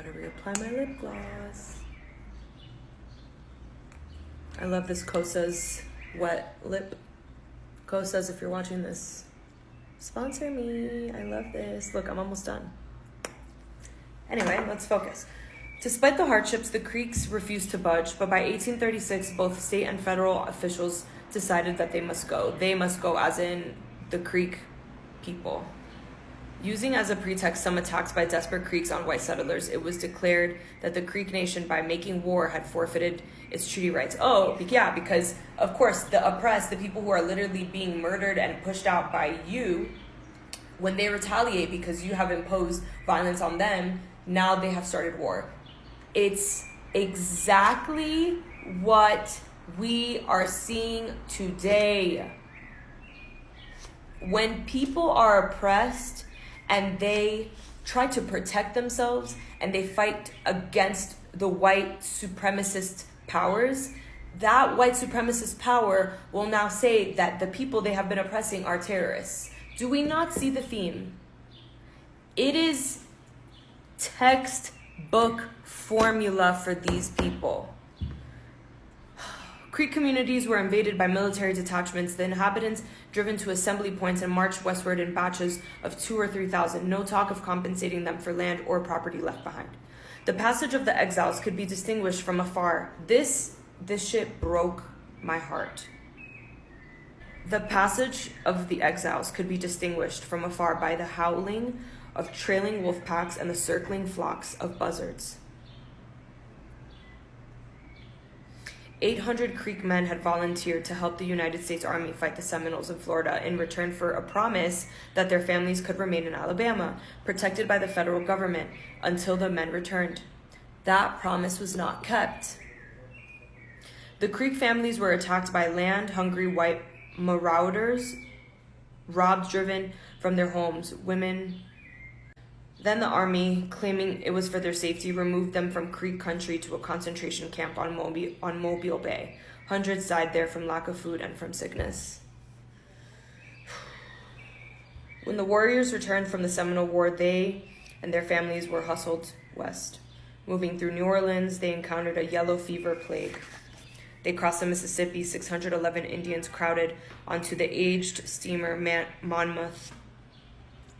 gotta reapply my lip gloss. I love this Kosa's wet lip. Kosa's, if you're watching this, sponsor me. I love this. Look, I'm almost done. Anyway, let's focus. Despite the hardships, the Creeks refused to budge, but by 1836, both state and federal officials decided that they must go. They must go, as in the Creek people. Using as a pretext some attacks by desperate Creeks on white settlers, it was declared that the Creek Nation, by making war, had forfeited its treaty rights. Oh, yeah, because, of course, the oppressed, the people who are literally being murdered and pushed out by you, when they retaliate because you have imposed violence on them, now they have started war. It's exactly what we are seeing today. When people are oppressed and they try to protect themselves and they fight against the white supremacist powers, that white supremacist power will now say that the people they have been oppressing are terrorists. Do we not see the theme? It is textbook formula for these people. Creek communities were invaded by military detachments, the inhabitants driven to assembly points and marched westward in batches of 2,000 or 3,000, no talk of compensating them for land or property left behind. The passage of the exiles could be distinguished from afar. This shit broke my heart. The passage of the exiles could be distinguished from afar by the howling of trailing wolf packs and the circling flocks of buzzards. 800 Creek men had volunteered to help the United States Army fight the Seminoles in Florida in return for a promise that their families could remain in Alabama, protected by the federal government, until the men returned. That promise was not kept. The Creek families were attacked by land-hungry white marauders, robbed, driven from their homes, women. Then the army, claiming it was for their safety, removed them from Creek country to a concentration camp on Mobile Bay. Hundreds died there from lack of food and from sickness. When the warriors returned from the Seminole War, they and their families were hustled west. Moving through New Orleans, they encountered a yellow fever plague. They crossed the Mississippi. 611 Indians crowded onto the aged steamer Monmouth.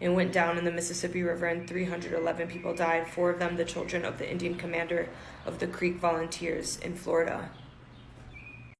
It went down in the Mississippi River and 311 people died, 4 of them the children of the Indian commander of the Creek Volunteers in Florida.